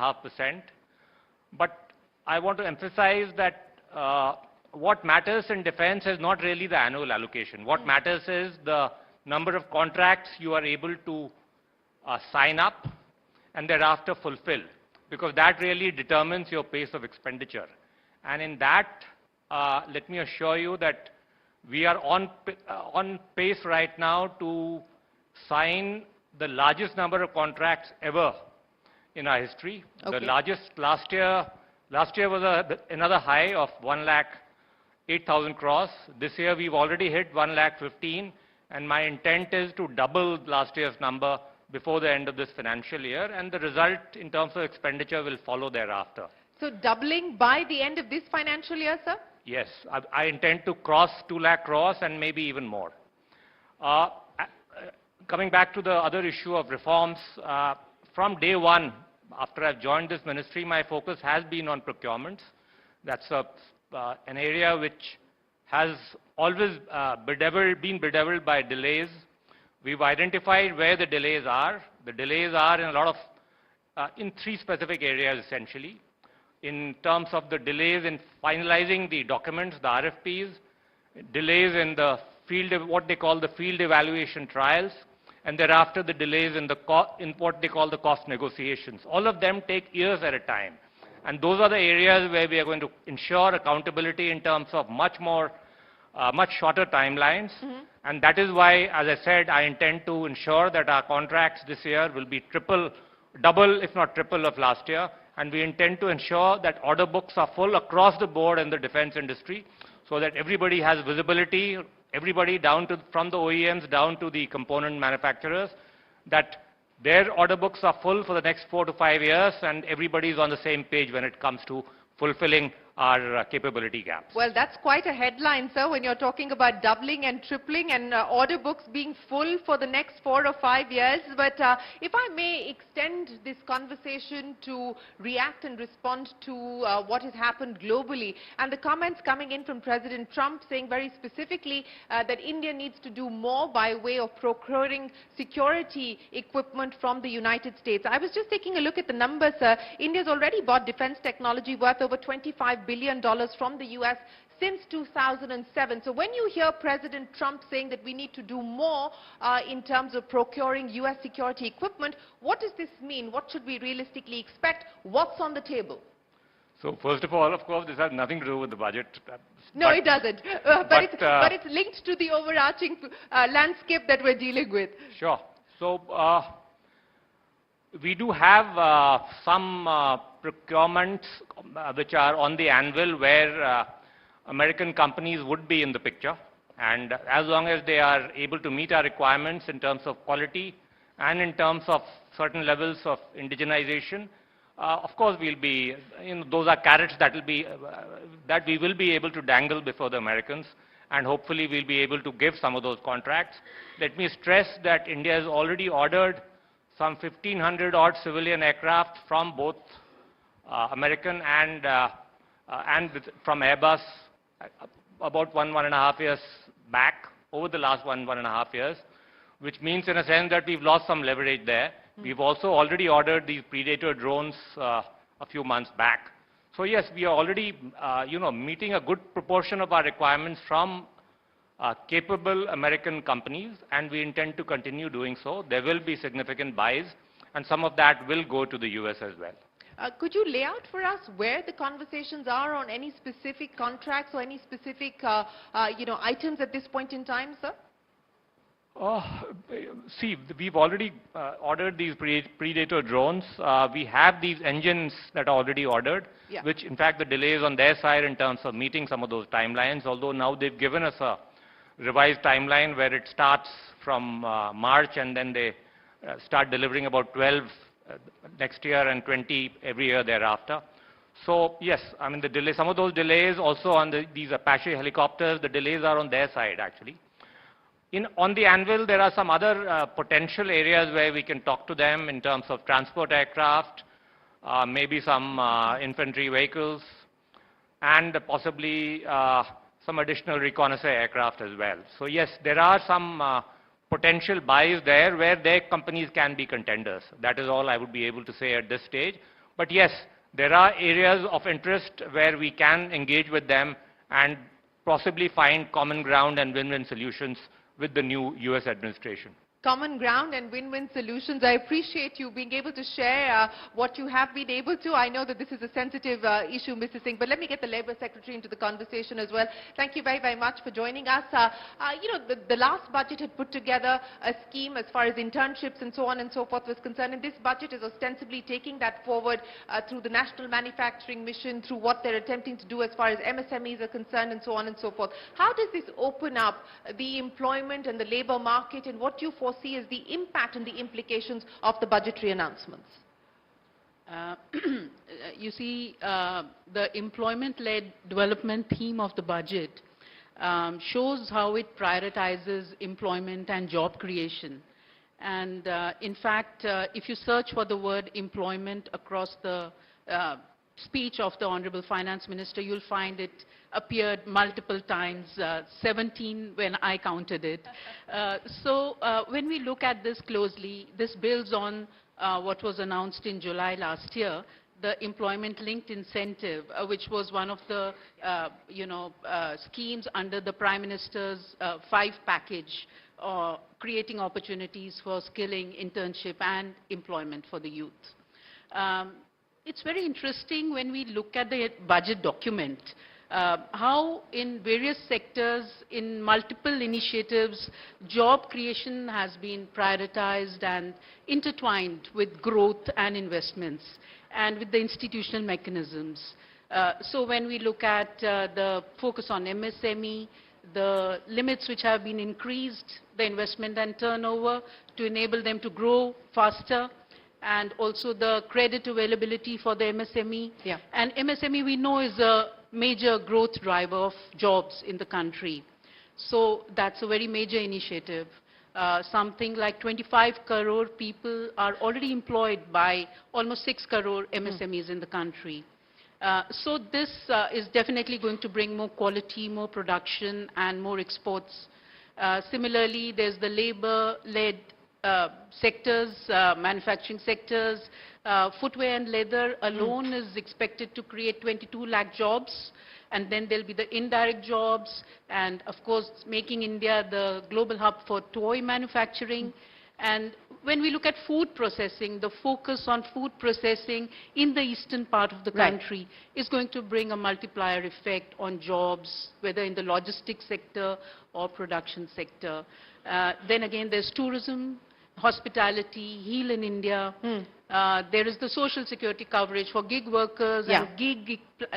7.5%. But I want to emphasize that what matters in defense is not really the annual allocation. What matters is the number of contracts you are able to sign up and thereafter fulfill, because that really determines your pace of expenditure. And in that, let me assure you that we are on pace right now to sign the largest number of contracts ever in our history. Okay. The largest last year was another high of 1,08,000 crores. This year we've already hit 1,15,000, and my intent is to double last year's number before the end of this financial year, and the result in terms of expenditure will follow thereafter. So doubling by the end of this financial year, sir? Yes, I intend to cross 2 lakh crores and maybe even more. Coming back to the other issue of reforms, from day one, after I've joined this ministry, my focus has been on procurements. That's an area which has always been bedeviled by delays. We've identified where the delays are. The delays are in a lot of, in 3 specific areas essentially. In terms of the delays in finalizing the documents, the RFPs, delays in the field, what they call the field evaluation trials, and thereafter the delays in what they call the cost negotiations. All of them take years at a time. And those are the areas where we are going to ensure accountability in terms of much shorter timelines. Mm-hmm. And that is why, as I said, I intend to ensure that our contracts this year will be double, if not triple of last year. And we intend to ensure that order books are full across the board in the defense industry, so that everybody has visibility, everybody from the OEMs down to the component manufacturers, that their order books are full for the next 4 to 5 years, and everybody is on the same page when it comes to fulfilling our capability gaps. Well, that's quite a headline, sir, when you're talking about doubling and tripling and order books being full for the next 4 or 5 years. But if I may extend this conversation to react and respond to what has happened globally, and the comments coming in from President Trump saying very specifically that India needs to do more by way of procuring security equipment from the United States. I was just taking a look at the numbers, sir. India's already bought defense technology worth over $25 billion from the US since 2007. So when you hear President Trump saying that we need to do more in terms of procuring US security equipment, what does this mean? What should we realistically expect? What's on the table? So first of all, of course, this has nothing to do with the budget. No, it doesn't. But it's linked to the overarching landscape that we're dealing with. Sure. So we do have some procurements which are on the anvil where American companies would be in the picture. And as long as they are able to meet our requirements in terms of quality and in terms of certain levels of indigenization, of course we'll be, those are carrots that we will be able to dangle before the Americans, and hopefully we'll be able to give some of those contracts. Let me stress that India has already ordered some 1,500 odd civilian aircraft from both American and from Airbus about 1.5 years back, over the last 1.5 years, which means in a sense that we've lost some leverage there. We've also already ordered these Predator drones a few months back. So yes, we are already meeting a good proportion of our requirements from capable American companies, and we intend to continue doing so. There will be significant buys, and some of that will go to the US as well. Could you lay out for us where the conversations are on any specific contracts or any specific items at this point in time, sir? See, we've already ordered these Predator drones. We have these engines that are already ordered, yeah, which in fact the delay is on their side in terms of meeting some of those timelines, although now they've given us a revised timeline where it starts from March, and then they start delivering about 12 next year and 20 every year thereafter. So yes, I mean some of those delays also on these Apache helicopters, the delays are on their side actually. On the anvil, there are some other potential areas where we can talk to them in terms of transport aircraft, maybe some infantry vehicles, and possibly some additional reconnaissance aircraft as well. So yes, there are some potential buys there where their companies can be contenders. That is all I would be able to say at this stage. But yes, there are areas of interest where we can engage with them and possibly find common ground and win-win solutions with the new US administration. Common ground and win-win solutions. I appreciate you being able to share what you have been able to. I know that this is a sensitive issue, Mr. Singh, but let me get the Labour Secretary into the conversation as well. Thank you very, very much for joining us. You know, the last budget had put together a scheme as far as internships and so on and so forth was concerned, and this budget is ostensibly taking that forward through the National Manufacturing Mission, through what they're attempting to do as far as MSMEs are concerned and so on and so forth. How does this open up the employment and the labour market, and what do you foresee is the impact and the implications of the budgetary announcements? You see, the employment-led development theme of the budget shows how it prioritizes employment and job creation. And in fact, if you search for the word employment across the speech of the Honorable Finance Minister, you'll find it appeared multiple times, 17 when I counted it. So when we look at this closely, this builds on what was announced in July last year, the employment-linked incentive, which was one of the schemes under the Prime Minister's 5 package, creating opportunities for skilling, internship and employment for the youth. It's very interesting when we look at the budget document, how in various sectors, in multiple initiatives, job creation has been prioritized and intertwined with growth and investments and with the institutional mechanisms. So when we look at the focus on MSME, the limits which have been increased, the investment and turnover to enable them to grow faster, and also the credit availability for the MSME. Yeah. And MSME, we know, is a major growth driver of jobs in the country. So that's a very major initiative. Something like 25 crore people are already employed by almost 6 crore MSMEs in the country. So this is definitely going to bring more quality, more production and more exports. Similarly, there's the labor-led sectors, manufacturing sectors, footwear and leather alone is expected to create 22 lakh jobs, and then there'll be the indirect jobs, and of course making India the global hub for toy manufacturing. And when we look at food processing, the focus on food processing in the eastern part of the country is going to bring a multiplier effect on jobs, whether in the logistics sector or production sector. Then again, there's tourism, hospitality, Heal in India. There is the social security coverage for gig workers, and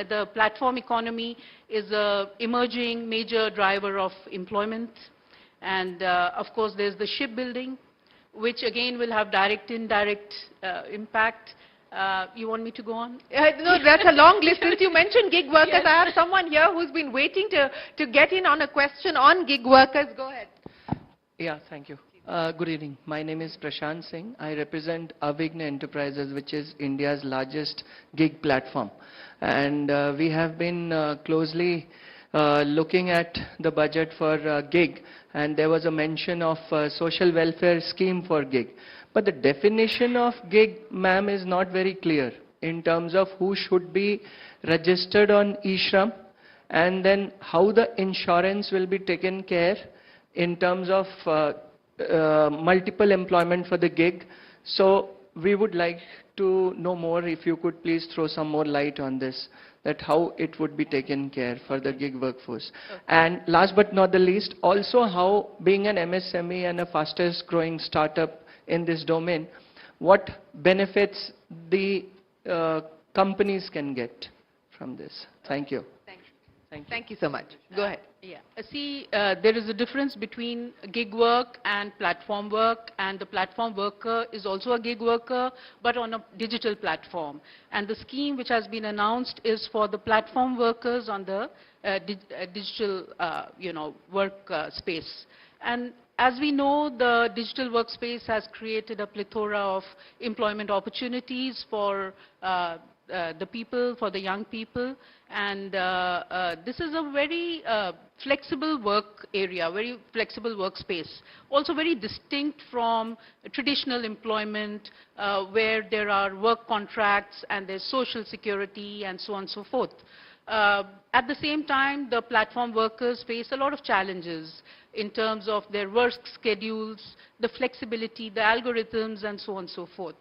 the platform economy is an emerging major driver of employment. And of course, there's the shipbuilding, which again will have direct, indirect impact. You want me to go on? No, that's a long list. Since you mentioned gig workers, yes. I have someone here who's been waiting to get in on a question on gig workers. Go ahead. Yeah, thank you. Good evening. My name is Prashant Singh. I represent Avigna Enterprises, which is India's largest gig platform. And we have been closely looking at the budget for gig, and there was a mention of social welfare scheme for gig. But the definition of gig, ma'am, is not very clear in terms of who should be registered on eShram, and then how the insurance will be taken care in terms of multiple employment for the gig. So we would like to know more, if you could please throw some more light on this, that how it would be taken care for the gig workforce. Okay. And last but not the least, also how, being an MSME and a fastest growing startup in this domain, what benefits the companies can get from this. Thank you. Thank you so much. Go ahead. Yeah. See, there is a difference between gig work and platform work, and the platform worker is also a gig worker, but on a digital platform. And the scheme which has been announced is for the platform workers on the digital, work space. And As we know, the digital workspace has created a plethora of employment opportunities for the people, for the young people, and this is a very flexible work area, very flexible workspace. Also very distinct from traditional employment where there are work contracts and there's social security and so on and so forth. At the same time, the platform workers face a lot of challenges in terms of their work schedules, the flexibility, the algorithms, and so on and so forth.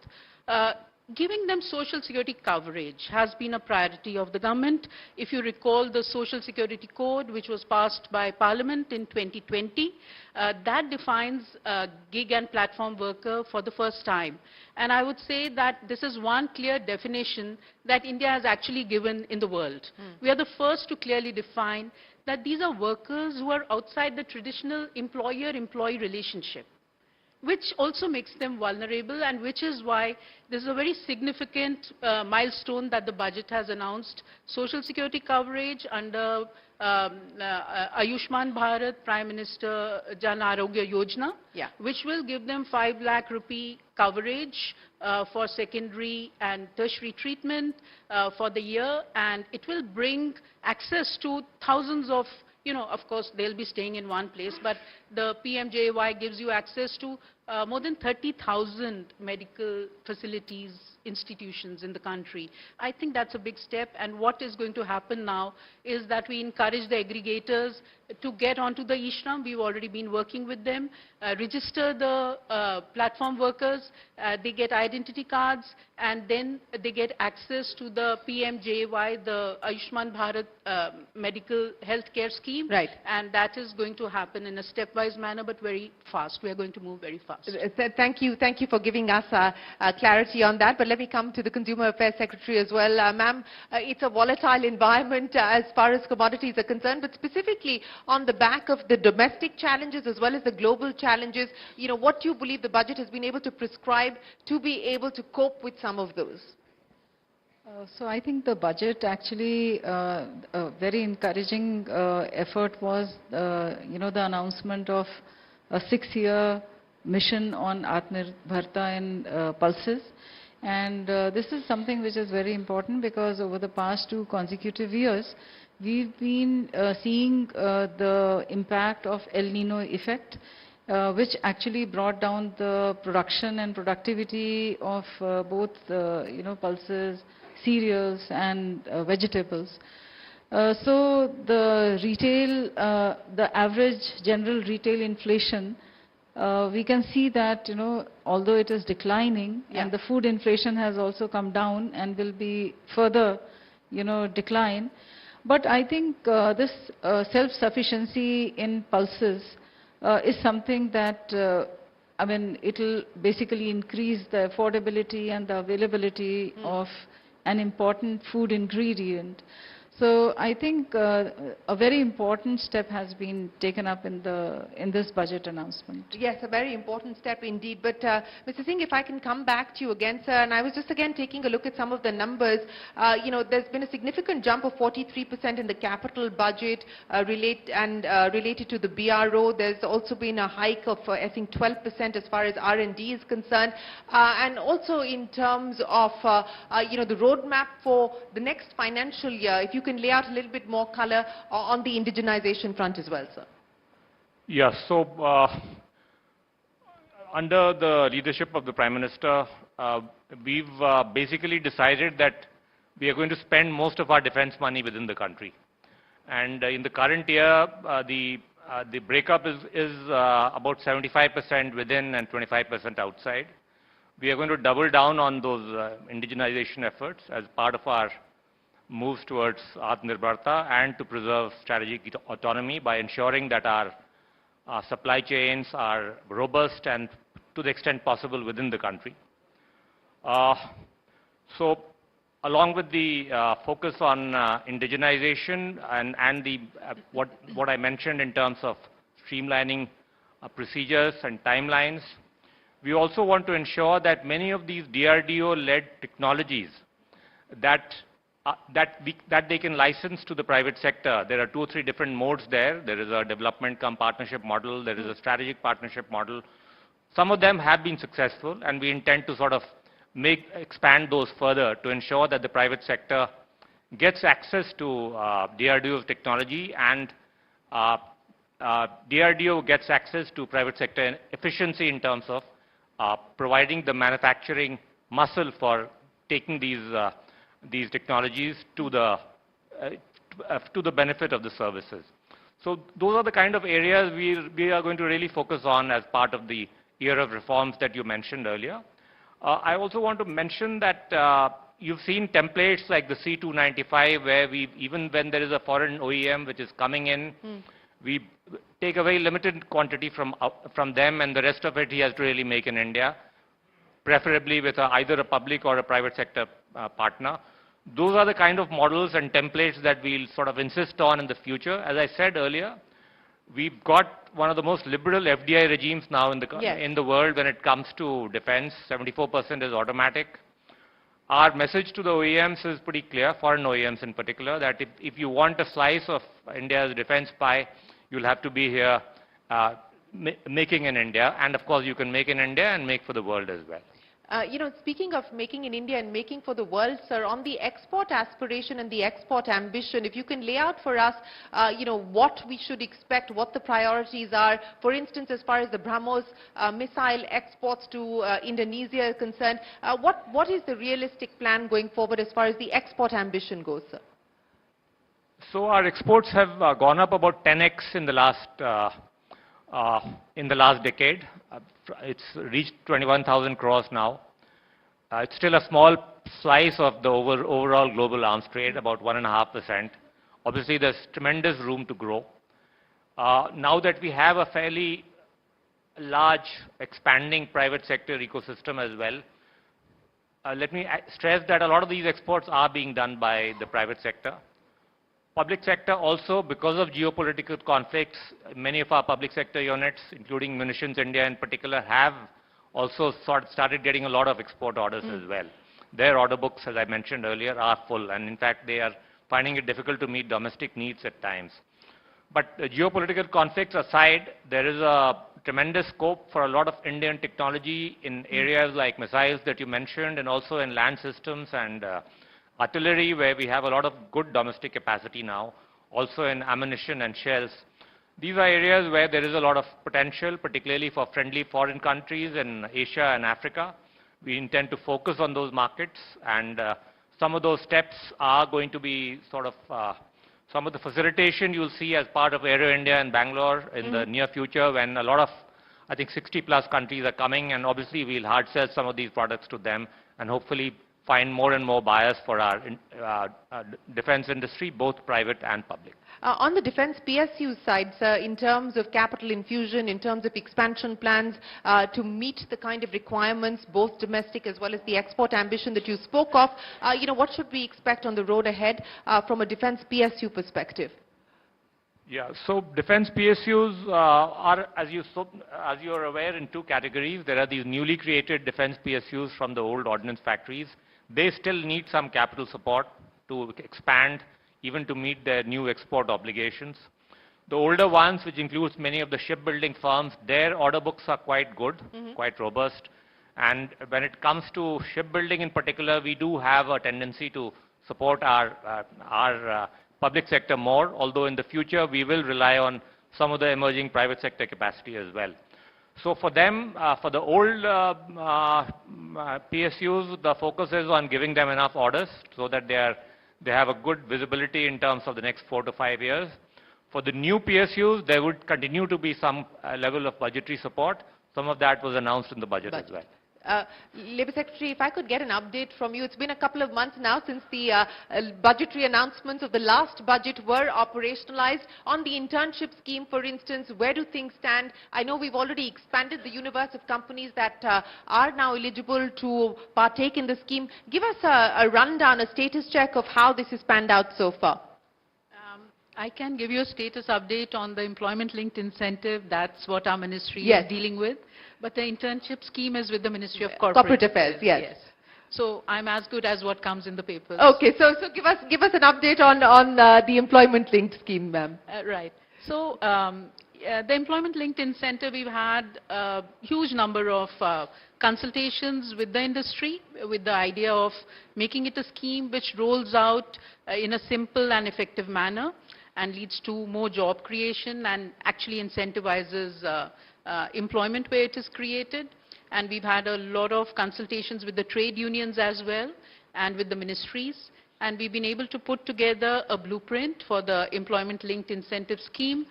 Giving them social security coverage has been a priority of the government. If you recall the Social Security Code, which was passed by Parliament in 2020, that defines a gig and platform worker for the first time. And I would say that this is one clear definition that India has actually given in the world. We are the first to clearly define that these are workers who are outside the traditional employer-employee relationship, which also makes them vulnerable, and which is why this is a very significant milestone that the budget has announced. Social security coverage under Ayushman Bharat, Prime Minister Jan Arogya Yojana, which will give them 5 lakh rupee coverage for secondary and tertiary treatment for the year, and it will bring access to thousands of, of course, they'll be staying in one place, but the PMJY gives you access to more than 30,000 medical facilities, institutions in the country. I think that's a big step, and what is going to happen now is that we encourage the aggregators to get onto the e-Shram. We've already been working with them, register the platform workers, they get identity cards, and then they get access to the PMJY, the Ayushman Bharat medical health care scheme. Right. And that is going to happen in a stepwise manner, but very fast. We are going to move very fast. Thank you for giving us clarity on that. But let me come to the Consumer Affairs Secretary as well. Ma'am, it's a volatile environment as far as commodities are concerned, but specifically on the back of the domestic challenges as well as the global challenges, what do you believe the budget has been able to prescribe to be able to cope with some of those? So I think the budget actually, a very encouraging effort was, the announcement of a 6-year mission on Atmanirbharta in pulses. And this is something which is very important because over the past 2 consecutive years, we've been seeing the impact of El Nino effect, which actually brought down the production and productivity of both, pulses, cereals and vegetables. So the retail, the average general retail inflation, we can see that, although it is declining, and the food inflation has also come down and will be further, decline. But I think this self-sufficiency in pulses is something that, it will basically increase the affordability and the availability of an important food ingredient. So I think a very important step has been taken up in this budget announcement. Yes, a very important step indeed. But Mr. Singh, if I can come back to you again, sir, and I was just again taking a look at some of the numbers. There's been a significant jump of 43% in the capital budget related to the BRO. There's also been a hike of, I think, 12% as far as R&D is concerned. And also in terms of, the roadmap for the next financial year, if you can lay out a little bit more color on the indigenization front as well, sir. Yes, so under the leadership of the Prime Minister, we've basically decided that we are going to spend most of our defense money within the country. And in the current year, the breakup is about 75% within and 25% outside. We are going to double down on those indigenization efforts as part of our moves towards Atmanirbharta and to preserve strategic autonomy by ensuring that our supply chains are robust and to the extent possible within the country. So along with the focus on indigenization and the what I mentioned in terms of streamlining procedures and timelines, we also want to ensure that many of these DRDO-led technologies that that they can license to the private sector. There are 2 or 3 different modes there. There is a development cum partnership model. There is a strategic partnership model. Some of them have been successful, and we intend to sort of expand those further to ensure that the private sector gets access to DRDO's technology, and DRDO gets access to private sector efficiency in terms of providing the manufacturing muscle for taking these technologies to the benefit of the services. So those are the kind of areas we are going to really focus on as part of the year of reforms that you mentioned earlier. I also want to mention that you've seen templates like the C295, where even when there is a foreign OEM which is coming in, we take a very limited quantity from them, and the rest of it he has to really make in India, preferably with either a public or a private sector partner. Those are the kind of models and templates that we'll sort of insist on in the future. As I said earlier, we've got one of the most liberal FDI regimes now in the world when it comes to defense. 74% is automatic. Our message to the OEMs is pretty clear, foreign OEMs in particular, that if you want a slice of India's defense pie, you'll have to be here making in India. And of course, you can make in India and make for the world as well. Speaking of making in India and making for the world, sir, on the export aspiration and the export ambition, if you can lay out for us, what we should expect, what the priorities are. For instance, as far as the BrahMos missile exports to Indonesia is concerned, what is the realistic plan going forward as far as the export ambition goes, sir? So our exports have gone up about 10x in the last decade. It's reached 21,000 crores now. It's still a small slice of the overall global arms trade, about 1.5%. Obviously, there's tremendous room to grow. Now that we have a fairly large expanding private sector ecosystem as well, let me stress that a lot of these exports are being done by the private sector. Public sector also, because of geopolitical conflicts, many of our public sector units, including Munitions India in particular, have also started getting a lot of export orders as well. Their order books, as I mentioned earlier, are full, and in fact, they are finding it difficult to meet domestic needs at times. But geopolitical conflicts aside, there is a tremendous scope for a lot of Indian technology in areas like missiles that you mentioned, and also in land systems and artillery, where we have a lot of good domestic capacity now, also in ammunition and shells. These are areas where there is a lot of potential, particularly for friendly foreign countries in Asia and Africa. We intend to focus on those markets, and some of those steps are going to be sort of some of the facilitation you'll see as part of Aero India in Bangalore in the near future, when a lot of, I think, 60+ countries are coming, and obviously we'll hard sell some of these products to them, and hopefully find more and more buyers for our defense industry, both private and public. On the defense PSU side, sir, in terms of capital infusion, in terms of expansion plans to meet the kind of requirements, both domestic as well as the export ambition that you spoke of, what should we expect on the road ahead from a defense PSU perspective? Yeah, so defense PSUs are, as you are aware, in 2 categories. There are these newly created defense PSUs from the old ordnance factories. They still need some capital support to expand, even to meet their new export obligations. The older ones, which includes many of the shipbuilding firms, their order books are quite good, quite robust. And when it comes to shipbuilding in particular, we do have a tendency to support our public sector more, although in the future we will rely on some of the emerging private sector capacity as well. So for them, for the old PSUs, the focus is on giving them enough orders so that they have a good visibility in terms of the next 4 to 5 years. For the new PSUs, there would continue to be some level of budgetary support. Some of that was announced in the budget as well. Labour Secretary, if I could get an update from you. It's been a couple of months now since the budgetary announcements of the last budget were operationalized. On the internship scheme, for instance, where do things stand? I know we've already expanded the universe of companies that are now eligible to partake in the scheme. Give us a rundown, a status check of how this has panned out so far. I can give you a status update on the employment-linked incentive. That's what our ministry is dealing with. But the internship scheme is with the Ministry of Corporate Affairs, yes. So I'm as good as what comes in the papers. Okay, so give us an update on the employment-linked scheme, ma'am. Right. So the employment-linked incentive, we've had a huge number of consultations with the industry with the idea of making it a scheme which rolls out in a simple and effective manner and leads to more job creation and actually incentivizes employment where it is created. And we've had a lot of consultations with the trade unions as well and with the ministries. And we've been able to put together a blueprint for the employment-linked incentive scheme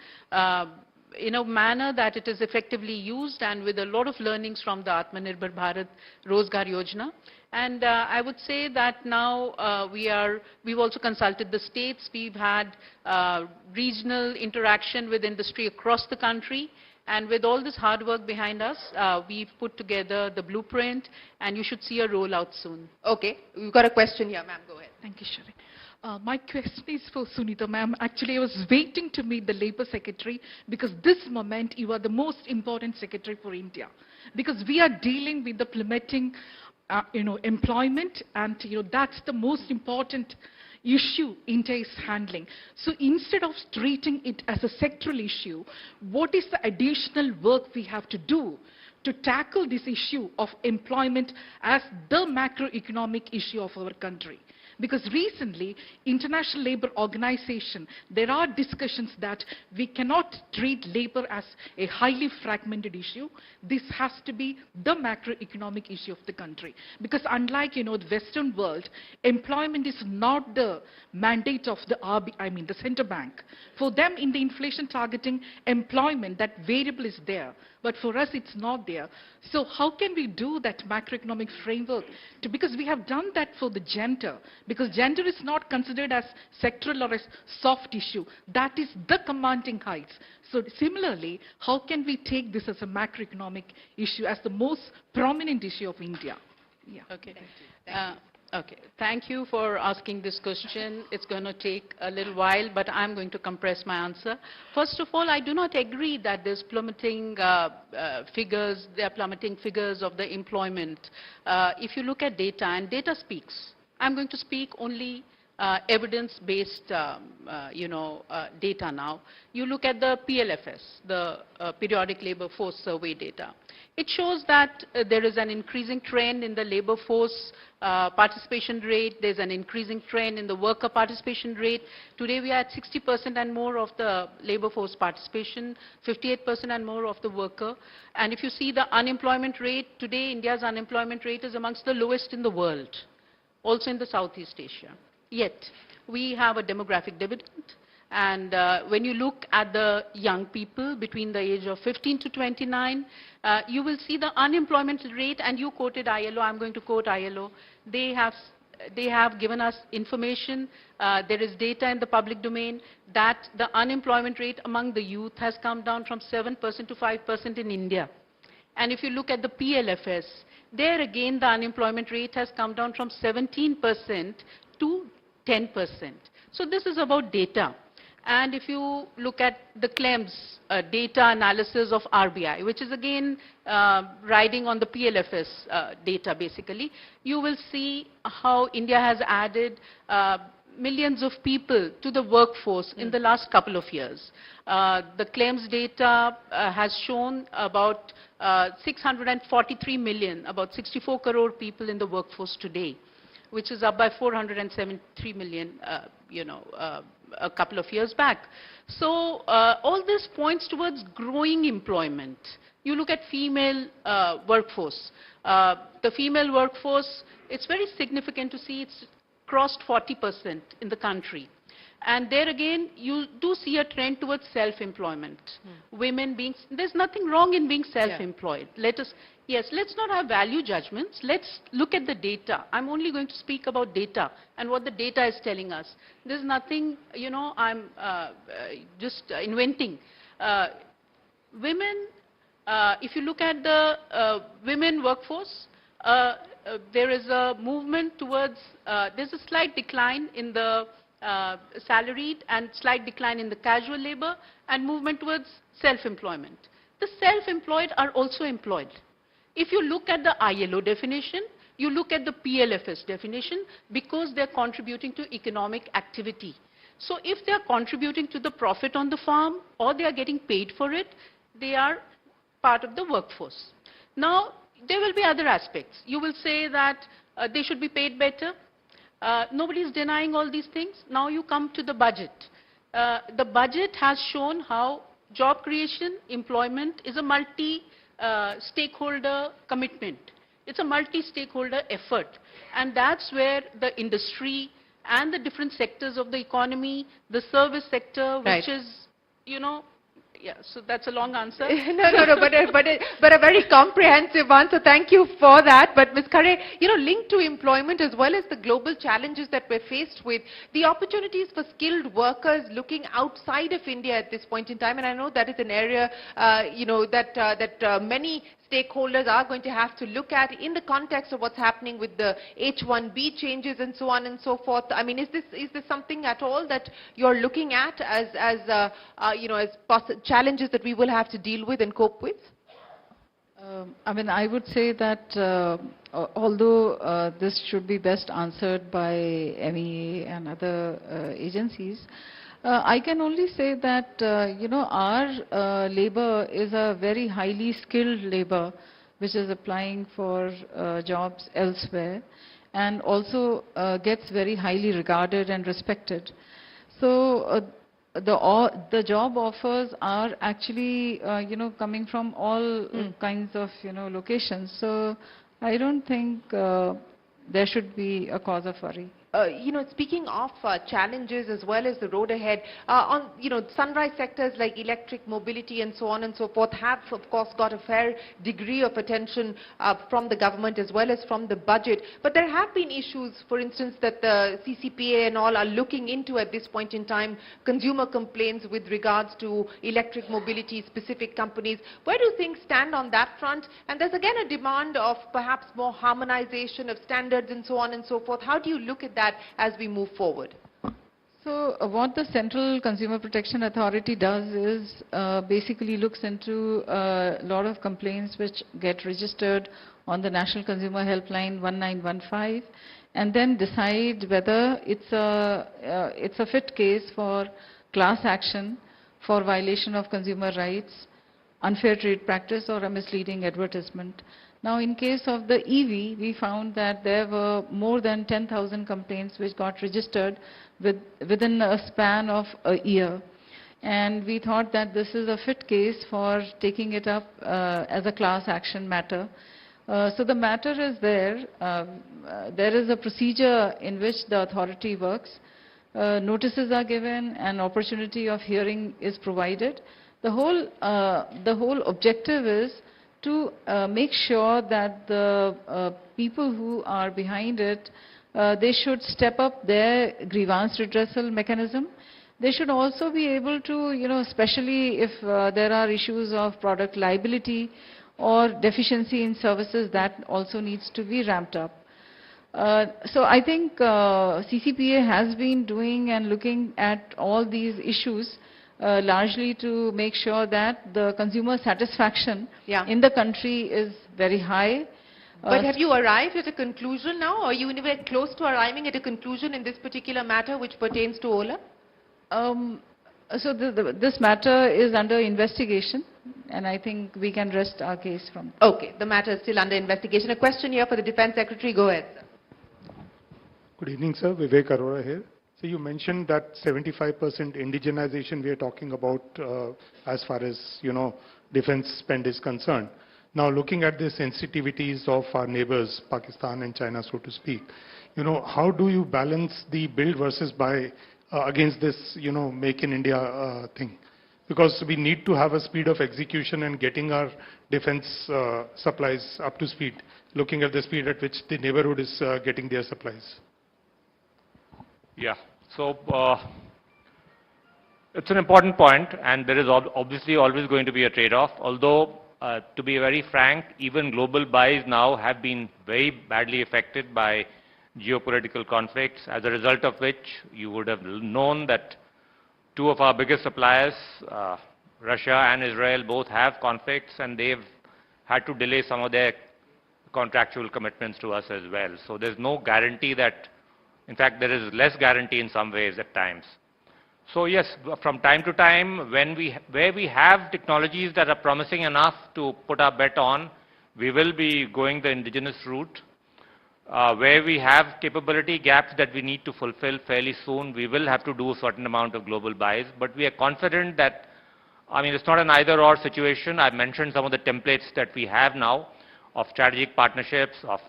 in a manner that it is effectively used and with a lot of learnings from the Atmanirbhar Bharat Rozgar Yojana. And I would say that now we've also consulted the states. We've had regional interaction with industry across the country. And with all this hard work behind us, we've put together the blueprint, and you should see a rollout soon. Okay, we've got a question here, ma'am. Go ahead. Thank you, Shereen. My question is for Sumita, ma'am. Actually, I was waiting to meet the Labour Secretary because this moment you are the most important secretary for India. Because we are dealing with the plummeting, employment, and that's the most important issue India is handling. So instead of treating it as a sectoral issue, what is the additional work we have to do to tackle this issue of employment as the macroeconomic issue of our country? Because recently, International Labour Organization, there are discussions that we cannot treat labor as a highly fragmented issue. This has to be the macroeconomic issue of the country. Because unlike, the Western world, employment is not the mandate of the the central bank. For them, in the inflation targeting employment, that variable is there. But for us, it's not there. So how can we do that macroeconomic framework? Because we have done that for the gender. Because gender is not considered as sectoral or as soft issue. That is the commanding heights. So similarly, how can we take this as a macroeconomic issue, as the most prominent issue of India? Yeah. Okay. Okay. Thank you for asking this question. It's going to take a little while, but I'm going to compress my answer. First of all, I do not agree that there's plummeting figures. There are plummeting figures of the employment. If you look at data, and data speaks, I'm going to speak only evidence-based, data now. You look at the PLFS, the Periodic Labour Force Survey data. It shows that there is an increasing trend in the labour force participation rate. There's an increasing trend in the worker participation rate. Today we are at 60% and more of the labour force participation, 58% and more of the worker. And if you see the unemployment rate, today India's unemployment rate is amongst the lowest in the world, also in the Southeast Asia. Yet, we have a demographic dividend. And when you look at the young people between the age of 15 to 29, you will see the unemployment rate, and you quoted ILO, I'm going to quote ILO. They have given us information, there is data in the public domain that the unemployment rate among the youth has come down from 7% to 5% in India. And if you look at the PLFS, there again the unemployment rate has come down from 17% to 10%. So this is about data. And if you look at the CLEMS data analysis of RBI, which is again riding on the PLFS data basically, you will see how India has added millions of people to the workforce in the last couple of years. The CLEMS data has shown about 643 million, about 64 crore people in the workforce today, which is up by 473 million, a couple of years back. So all this points towards growing employment. You look at female workforce. The female workforce, it's very significant to see it's crossed 40% in the country. And there again, you do see a trend towards self-employment. Women being, there's nothing wrong in being self-employed. Let's not have value judgments. Let's look at the data. I'm only going to speak about data and what the data is telling us. There's nothing, I'm just inventing. Women, if you look at the women workforce, there is a movement towards, there's a slight decline in the salaried and slight decline in the casual labor and movement towards self-employment. The self-employed are also employed. If you look at the ILO definition, you look at the PLFS definition because they're contributing to economic activity. So if they're contributing to the profit on the farm or they are getting paid for it, they are part of the workforce. Now, there will be other aspects. You will say that they should be paid better. Nobody is denying all these things. Now you come to the budget. The budget has shown how job creation, employment is a multi-stakeholder commitment. It's a multi-stakeholder effort. And that's where the industry and the different sectors of the economy, the service sector, which is, you know, yeah, so that's a long answer. No, but a very comprehensive one. So thank you for that. But Ms. Khare, you know, linked to employment as well as the global challenges that we're faced with, the opportunities for skilled workers looking outside of India at this point in time, and I know that is an area, you know, that many stakeholders are going to have to look at in the context of what's happening with the H-1B changes and so on and so forth. I mean, is this something at all that you're looking at as you know, as challenges that we will have to deal with and cope with? I mean, I would say that although this should be best answered by MEA and other agencies, I can only say that, you know, our labor is a very highly skilled labor, which is applying for jobs elsewhere, and also gets very highly regarded and respected. So the job offers are actually, you know, coming from all kinds of, you know, locations. So I don't think there should be a cause of worry. You know, speaking of challenges as well as the road ahead, on, you know, sunrise sectors like electric mobility and so on and so forth have, of course, got a fair degree of attention from the government as well as from the budget. But there have been issues, for instance, that the CCPA and all are looking into at this point in time, consumer complaints with regards to electric mobility, specific companies. Where do things stand on that front? And there's again a demand of perhaps more harmonization of standards and so on and so forth. How do you look at that as we move forward? So what the Central Consumer Protection Authority does is basically looks into a lot of complaints which get registered on the National Consumer Helpline 1915 and then decide whether it's a fit case for class action for violation of consumer rights, unfair trade practice or a misleading advertisement. Now, in case of the EV, we found that there were more than 10,000 complaints which got registered within a span of a year. And we thought that this is a fit case for taking it up as a class action matter. So the matter is there. There is a procedure in which the authority works. Notices are given, an opportunity of hearing is provided. The whole objective is to make sure that the people who are behind it, they should step up their grievance redressal mechanism. They should also be able to, you know, especially if there are issues of product liability or deficiency in services, that also needs to be ramped up. So I think CCPA has been doing and looking at all these issues largely to make sure that the consumer satisfaction in the country is very high. But have you arrived at a conclusion now? Or are you anywhere close to arriving at a conclusion in this particular matter which pertains to Ola? So this matter is under investigation, and I think we can rest our case from that. Okay, the matter is still under investigation. A question here for the Defence Secretary. Go ahead, sir. Good evening, sir. Vivek Arora here. So you mentioned that 75% indigenization we are talking about as far as, you know, defense spend is concerned. Now, looking at the sensitivities of our neighbors, Pakistan and China, so to speak, you know, how do you balance the build versus buy against this, you know, Make in India thing? Because we need to have a speed of execution and getting our defense supplies up to speed, looking at the speed at which the neighborhood is getting their supplies. Yeah, so it's an important point, and there is obviously always going to be a trade-off. Although, to be very frank, even global buys now have been very badly affected by geopolitical conflicts, as a result of which you would have known that two of our biggest suppliers, Russia and Israel, both have conflicts, and they've had to delay some of their contractual commitments to us as well. So there's no guarantee that, in fact, there is less guarantee in some ways at times. So yes, from time to time, where we have technologies that are promising enough to put our bet on, we will be going the indigenous route. Where we have capability gaps that we need to fulfill fairly soon, we will have to do a certain amount of global buys. But we are confident that, I mean, it's not an either-or situation. I've mentioned some of the templates that we have now of strategic partnerships, of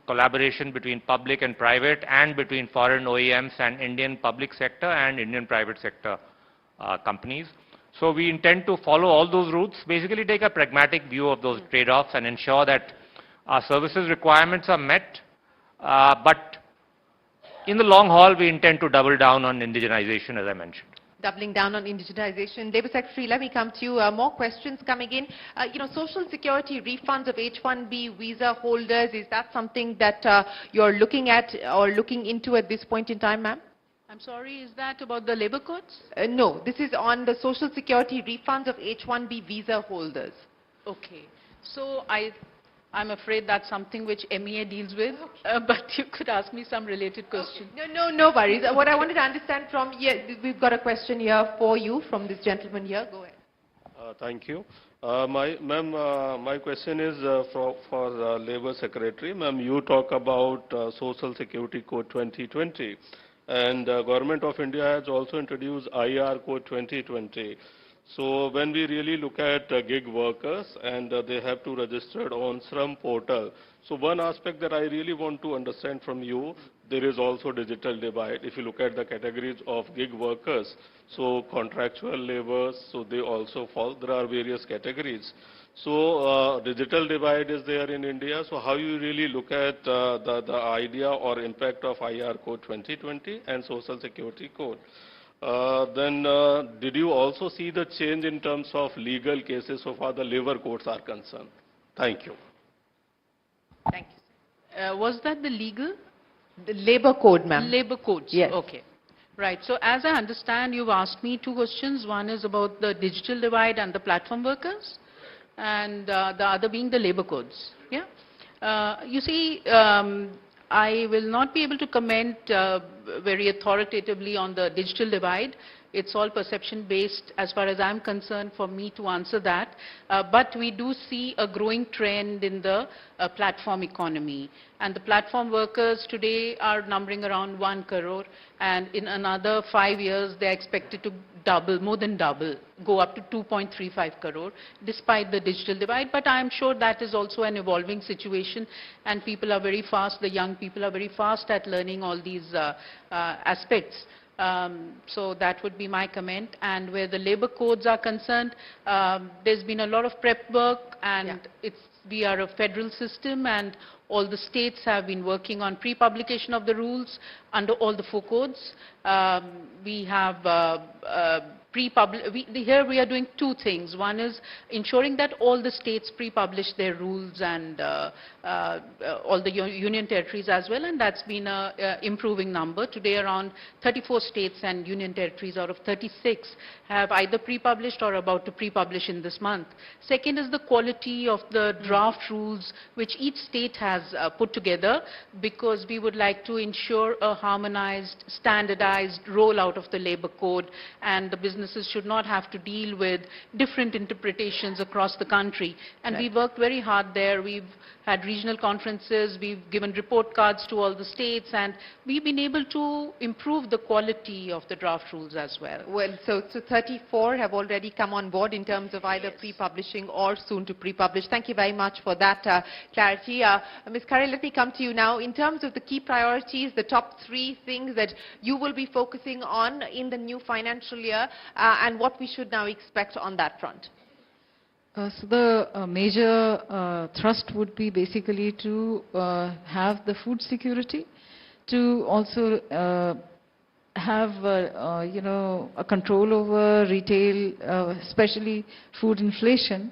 collaboration between public and private, and between foreign OEMs and Indian public sector and Indian private sector companies. So we intend to follow all those routes, basically take a pragmatic view of those trade-offs and ensure that our services requirements are met. But in the long haul, we intend to double down on indigenization, as I mentioned. Doubling down on indigenization. Labour Secretary, let me come to you. More questions coming in. Social security refunds of H-1B visa holders, is that something that you're looking at or looking into at this point in time, ma'am? I'm sorry, is that about the labor codes? No, this is on the social security refunds of H-1B visa holders. Okay. So I'm afraid that's something which MEA deals with, but you could ask me some related questions. Okay. No worries. What I wanted to understand from, we've got a question here for you from this gentleman here. Go ahead. Thank you. My question is for Labour Secretary. Ma'am, you talk about Social Security Code 2020, and Government of India has also introduced IR Code 2020. So when we really look at gig workers and they have to register on Shram portal, so one aspect that I really want to understand from you, there is also digital divide. If you look at the categories of gig workers, so contractual laborers, so they also fall. There are various categories. So digital divide is there in India. So how you really look at the idea or impact of IR Code 2020 and Social Security Code? Did you also see the change in terms of legal cases so far the labor courts are concerned? Thank you. Thank you. Was that the legal? The labor code, ma'am. Labor codes. Yes. Okay. Right. So as I understand, you've asked me two questions. One is about the digital divide and the platform workers, and the other being the labor codes. Yeah. You see, I will not be able to comment very authoritatively on the digital divide. It's all perception based as far as I'm concerned for me to answer that. But we do see a growing trend in the platform economy. And the platform workers today are numbering around 1 crore. And in another 5 years, they're expected to double, more than double, go up to 2.35 crore, despite the digital divide. But I'm sure that is also an evolving situation. And people are very fast, the young people are very fast at learning all these aspects. So that would be my comment. And where the labor codes are concerned, there's been a lot of prep work, and we are a federal system, and all the states have been working on pre-publication of the rules under all the 4 codes. We have here we are doing 2 things. One is ensuring that all the states pre-publish their rules, and all the union territories as well, and that's been an improving number. Today around 34 states and union territories out of 36 have either pre-published or about to pre-publish in this month. Second is the quality of the draft rules which each state has put together, because we would like to ensure a harmonized, standardized rollout of the labor code, and the businesses should not have to deal with different interpretations across the country. And we worked very hard there. We've had regional conferences, we've given report cards to all the states, and we've been able to improve the quality of the draft rules as well. Well, so 34 have already come on board in terms of either pre-publishing or soon to pre-publish. Thank you very much for that clarity. Ms. Khare, let me come to you now. In terms of the key priorities, the top 3 things that you will be focusing on in the new financial year, and what we should now expect on that front. So the major thrust would be basically to have the food security, to also have a control over retail, especially food inflation.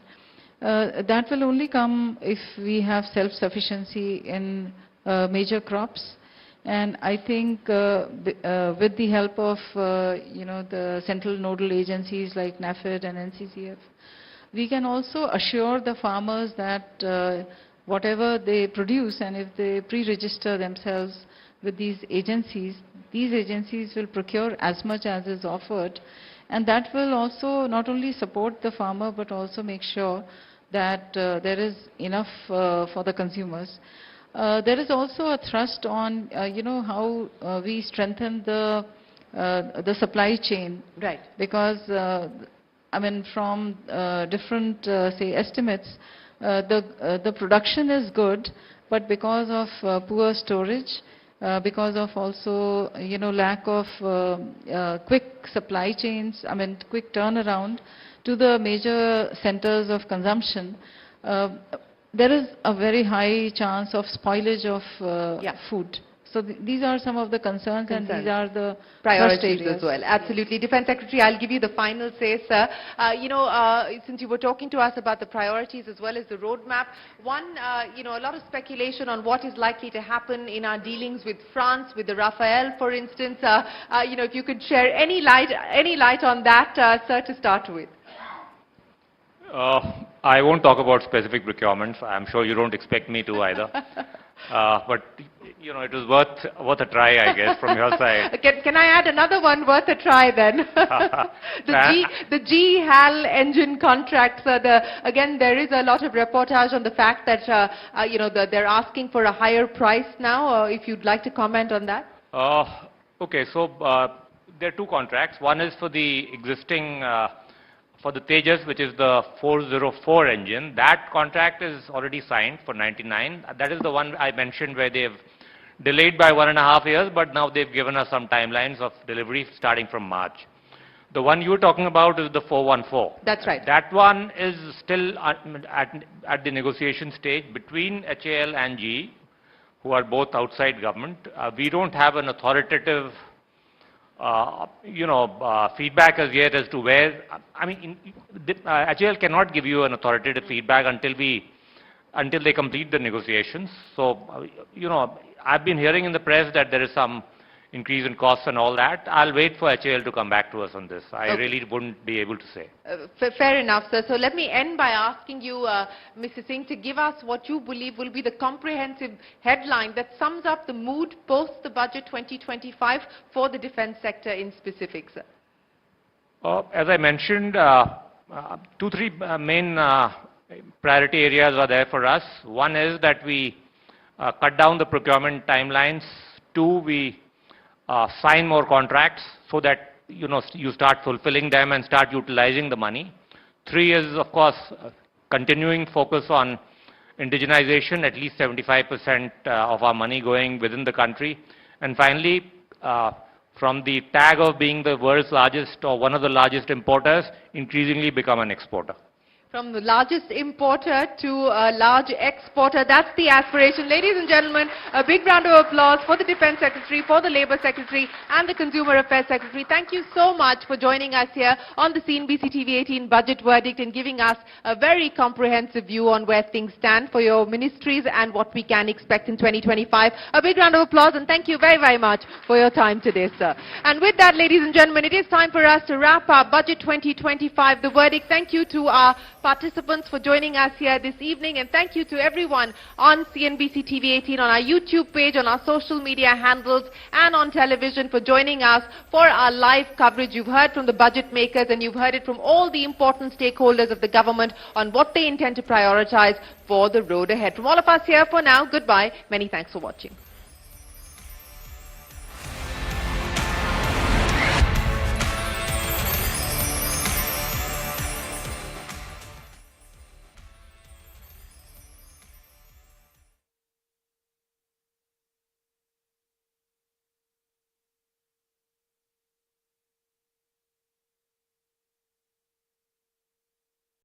That will only come if we have self-sufficiency in major crops. And I think with the help of the central nodal agencies like NAFED and NCCF, we can also assure the farmers that whatever they produce, and if they pre-register themselves with these agencies will procure as much as is offered, and that will also not only support the farmer but also make sure that there is enough for the consumers. There is also a thrust on, how we strengthen the supply chain. Right. Because, from different, say, estimates, the production is good, but because of poor storage, because of also, lack of quick supply chains, quick turnaround to the major centers of consumption, there is a very high chance of spoilage of food. So these are some of the concerns, and these are the priorities as well. Absolutely. Defense Secretary, I'll give you the final say, sir. Since you were talking to us about the priorities as well as the roadmap, one, a lot of speculation on what is likely to happen in our dealings with France, with the Rafale, for instance. If you could share any light on that, sir, to start with. I won't talk about specific procurements. I'm sure you don't expect me to either. But it was worth a try, I guess, from your side. Can I add another one worth a try then? the GHAL engine contracts. Again, there is a lot of reportage on the fact that they're asking for a higher price now. If you'd like to comment on that. Okay, so there are two contracts. One is for the existing. For the Tejas, which is the 404 engine, that contract is already signed for 99. That is the one I mentioned where they've delayed by 1.5 years, but now they've given us some timelines of delivery starting from March. The one you were talking about is the 414. That's right. That one is still at the negotiation stage between HAL and GE, who are both outside government. We don't have an authoritative feedback as yet as to where, HAL cannot give you an authoritative feedback until they complete the negotiations. So, I've been hearing in the press that there is some increase in costs and all that. I'll wait for HAL to come back to us on this. I really wouldn't be able to say. Fair enough, sir. So let me end by asking you, Mr. Singh, to give us what you believe will be the comprehensive headline that sums up the mood post the budget 2025 for the defense sector in specific, sir. As I mentioned, 3 main priority areas are there for us. One is that we cut down the procurement timelines. 2, we sign more contracts so that you start fulfilling them and start utilizing the money. 3 is, of course, continuing focus on indigenization, at least 75% of our money going within the country. And finally, from the tag of being the world's largest or one of the largest importers, increasingly become an exporter. From the largest importer to a large exporter, that's the aspiration. Ladies and gentlemen, a big round of applause for the Defense Secretary, for the Labour Secretary and the Consumer Affairs Secretary. Thank you so much for joining us here on the CNBC-TV18 budget verdict and giving us a very comprehensive view on where things stand for your ministries and what we can expect in 2025. A big round of applause, and thank you very, very much for your time today, sir. And with that, ladies and gentlemen, it is time for us to wrap our budget 2025, the verdict. Thank you to our participants for joining us here this evening, and thank you to everyone on CNBC-TV18, on our YouTube page, on our social media handles and on television for joining us for our live coverage. You've heard from the budget makers and you've heard it from all the important stakeholders of the government on what they intend to prioritize for the road ahead. From all of us here for now, goodbye. Many thanks for watching.